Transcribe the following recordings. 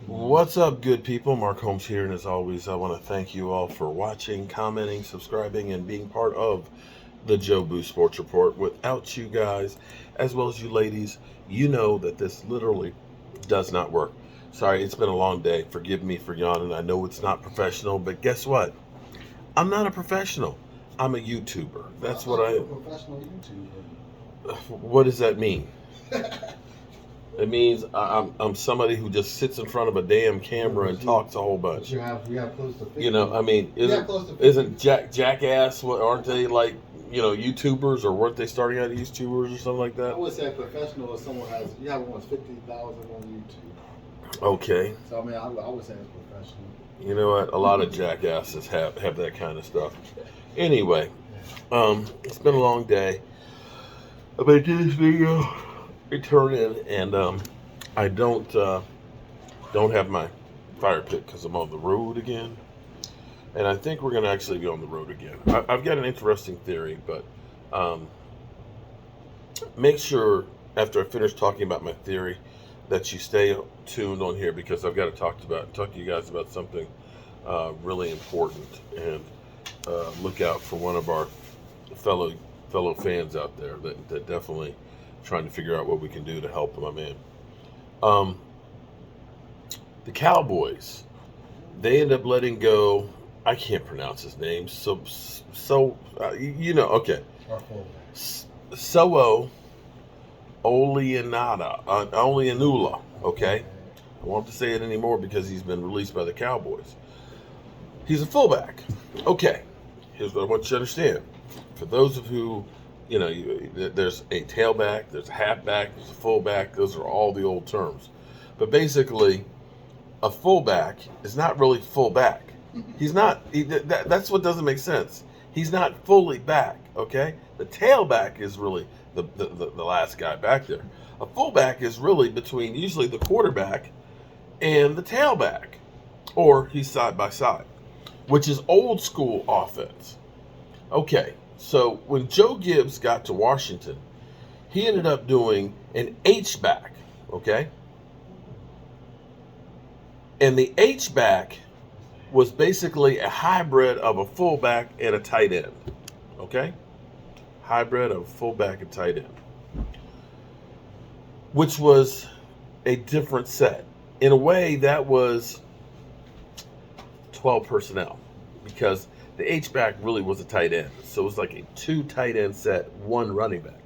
What's up, good people? Mark Holmes here, and as always, I want to thank you all for watching, commenting, subscribing, and being part of the Joe Boo Sports Report. Without you guys, as well as you ladies, you know that this literally does not work. Sorry, it's been a long day. Forgive me for yawning. I know it's not professional, but guess what? I'm not a professional. I'm a YouTuber. That's what I you're am. a professional YouTuber. What does that mean? It means I'm somebody who just sits in front of a damn camera and talks a whole bunch. We have close to 50. You know, I mean, We have isn't close to 50. isn't Jackass? What aren't they like? You know, YouTubers, or weren't they starting out as YouTubers or something like I that? would say professional is someone has you have almost 50,000 on YouTube. Okay, So I mean, I would say it's professional. you know what? A lot of jackasses have that kind of stuff. Anyway, it's been a long day. I'm gonna do this video, return in, and I don't have my fire pit because I'm on the road again. And I think we're going to actually be on the road again. I've got an interesting theory, but make sure after I finish talking about my theory that you stay tuned on here, because I've got to talk to you guys about something really important, and look out for one of our fellow fans out there that definitely trying to figure out what we can do to help my man. The Cowboys, they end up letting go. I can't pronounce his name. You know, okay. Our fullback. Soo Oleanula, okay? I won't have to say it anymore because he's been released by the Cowboys. He's a fullback. Okay, here's what I want you to understand. For those of you, you know, there's a tailback, there's a halfback, there's a fullback. Those are all the old terms. But basically, a fullback is not really fullback. He's not. That's what doesn't make sense. He's not fully back. Okay, the tailback is really the last guy back there. A fullback is really between usually the quarterback and the tailback, or he's side by side, which is old school offense. Okay, so when Joe Gibbs got to Washington, he ended up doing an H back. Okay, and the H back was basically a hybrid of a fullback and a tight end. Okay? Hybrid of fullback and tight end. Which was a different set. In a way, that was 12 personnel, because the H-back really was a tight end. So it was like a 2 tight end set, 1 running back.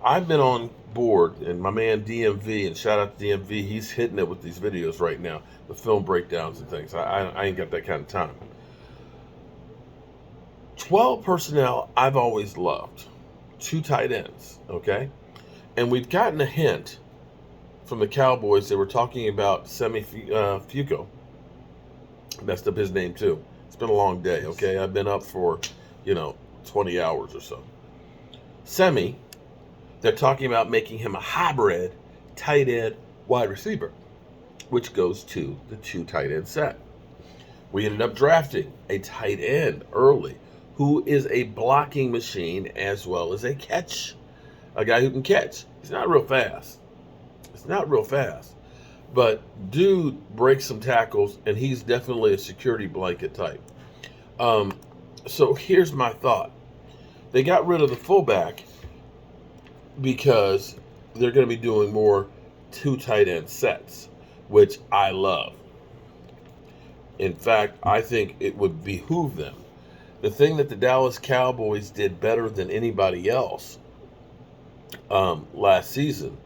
I've been on board, and my man DMV, and shout out to DMV, he's hitting it with these videos right now, the film breakdowns and things. I ain't got that kind of time. 12 personnel I've always loved. 2 tight ends, okay? And we've gotten a hint from the Cowboys. They were talking about Semi Fuco. Messed up his name too. It's been a long day, okay? I've been up for, 20 hours or so. Semi, they're talking about making him a hybrid tight end wide receiver, which goes to the 2 tight end set. We ended up drafting a tight end early who is a blocking machine as well as a guy who can catch. He's not real fast. It's not real fast. But dude breaks some tackles, and he's definitely a security blanket type. So here's my thought. They got rid of the fullback because they're going to be doing more 2 tight end sets, which I love. In fact, I think it would behoove them. The thing that the Dallas Cowboys did better than anybody else last season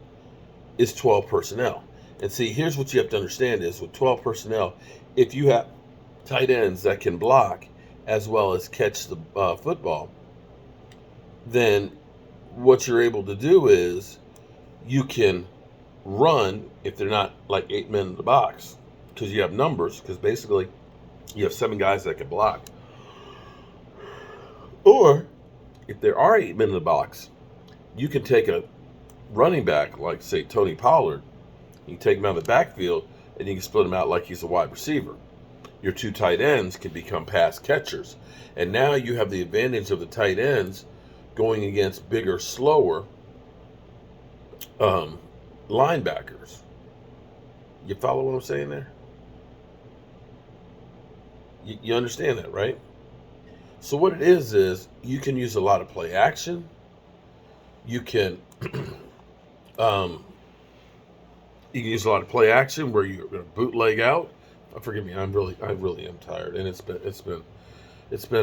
is 12 personnel. And see, here's what you have to understand is with 12 personnel, if you have tight ends that can block as well as catch the football, then what you're able to do is you can run if they're not like 8 men in the box, because you have numbers, because basically you have 7 guys that can block. Or if there are 8 men in the box, you can take a running back like, say, Tony Pollard. You can take him out of the backfield and you can split him out like he's a wide receiver. Your 2 tight ends can become pass catchers. And now you have the advantage of the tight ends going against bigger, slower linebackers. You follow what I'm saying there? You understand that, right? So what it is you can use a lot of play action. You can um, you can use a lot of play action where you're going to bootleg out. Forgive me, I really am tired, and it's been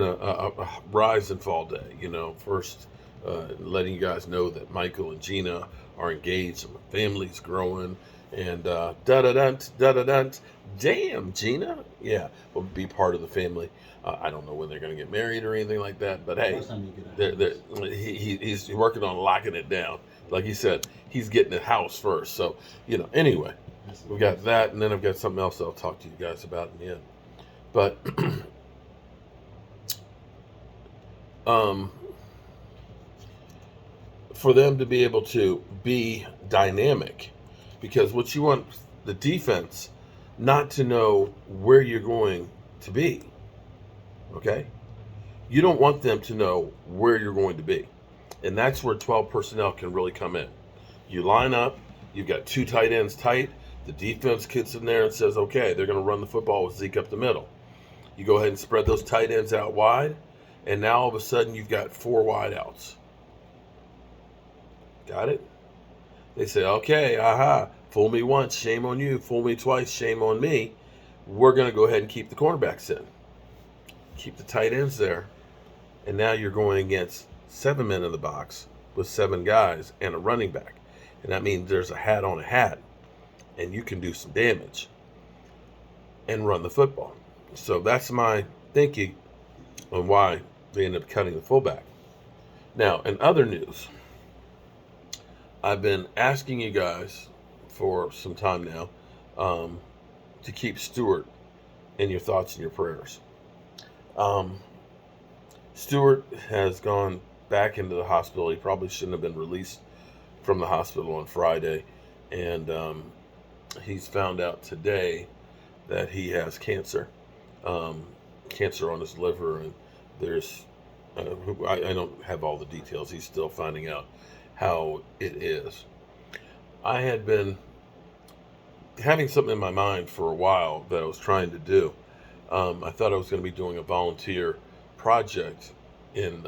a rise and fall day. You know, first letting you guys know that Michael and Gina are engaged and my family's growing, and da da da da da da. Damn, Gina, yeah, will be part of the family. I don't know when they're going to get married or anything like that, but hey, First time you get he's working on locking it down. Like he said, he's getting the house first. So anyway, we got that, and then I've got something else I'll talk to you guys about in the end. But um, for them to be able to be dynamic, because what you want the defense not to know where you're going to be. Okay, you don't want them to know where you're going to be, and that's where 12 personnel can really come in. You line up, you've got two tight ends tight. The defense gets in there and says, okay, they're going to run the football with Zeke up the middle. You go ahead and spread those tight ends out wide, and now all of a sudden you've got four wide outs. Got it? They say, okay, aha, fool me once, shame on you. Fool me twice, shame on me. We're going to go ahead and keep the cornerbacks in. Keep the tight ends there. And now you're going against 7 men in the box with 7 guys and a running back. And that means there's a hat on a hat. And you can do some damage and run the football. So that's my thinking on why they end up cutting the fullback. Now, in other news, I've been asking you guys for some time now to keep Stewart in your thoughts and your prayers. Stewart has gone back into the hospital. He probably shouldn't have been released from the hospital on Friday. And he's found out today that he has cancer. Cancer on his liver. And there's, I don't have all the details. He's still finding out how it is. I had been having something in my mind for a while that I was trying to do. I thought I was going to be doing a volunteer project in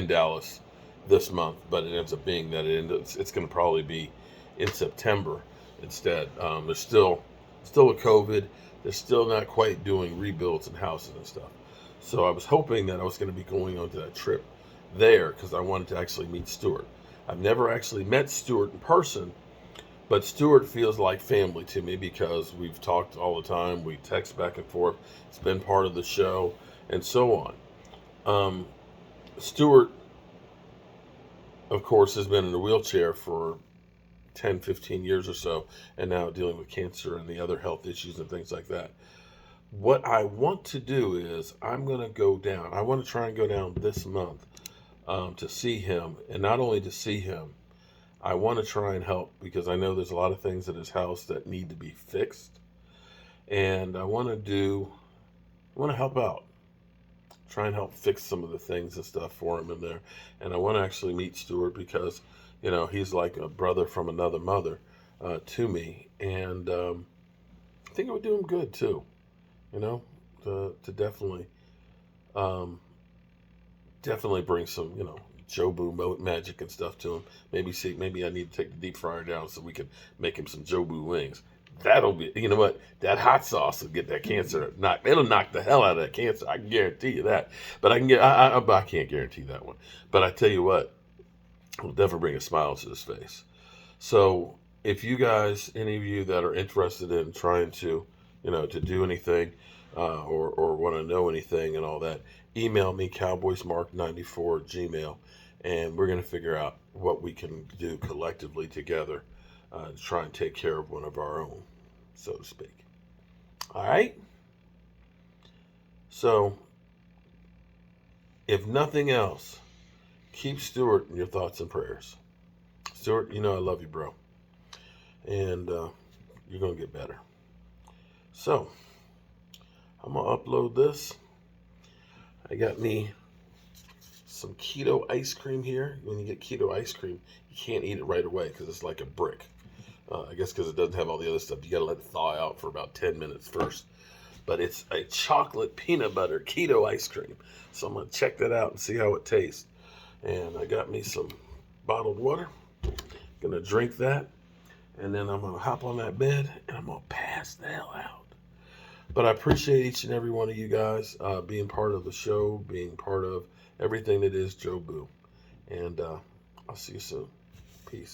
Dallas this month, but it ends up being that it's going to probably be in September instead. There's still with COVID. They're still not quite doing rebuilds and houses and stuff. So I was hoping that I was going to be going on to that trip there because I wanted to actually meet Stewart. I've never actually met Stewart in person, but Stewart feels like family to me because we've talked all the time. We text back and forth. It's been part of the show and so on. Stewart, of course, has been in a wheelchair for 10, 15 years or so, and now dealing with cancer and the other health issues and things like that. What I want to do is I'm going to go down. I want to try and go down this month to see him, and not only to see him, I want to try and help because I know there's a lot of things at his house that need to be fixed, and I want to help out, try and help fix some of the things and stuff for him in there, and I want to actually meet Stewart because he's like a brother from another mother to me, and I think it would do him good too, to definitely bring some, Jobu magic and stuff to him. Maybe I need to take the deep fryer down so we can make him some Jobu wings. That'll be, you know what? That hot sauce will get that cancer knocked. It'll knock the hell out of that cancer. I can guarantee you that. But I can't guarantee that one. But I tell you what, it'll definitely bring a smile to his face. So if you guys, any of you that are interested in trying to, to do anything, or want to know anything and all that, email me cowboysmark94@gmail, and we're going to figure out what we can do collectively together to try and take care of one of our own, so to speak. All right? So, if nothing else, keep Stewart in your thoughts and prayers. Stewart, I love you, bro. And you're going to get better. So, I'm going to upload this. I got me some keto ice cream here. When you get keto ice cream, you can't eat it right away because it's like a brick. I guess because it doesn't have all the other stuff. You got to let it thaw out for about 10 minutes first. But it's a chocolate peanut butter keto ice cream. So I'm going to check that out and see how it tastes. And I got me some bottled water. Going to drink that. And then I'm going to hop on that bed and I'm going to pass the hell out. But I appreciate each and every one of you guys being part of the show, being part of everything that is Joe Boo. And I'll see you soon. Peace.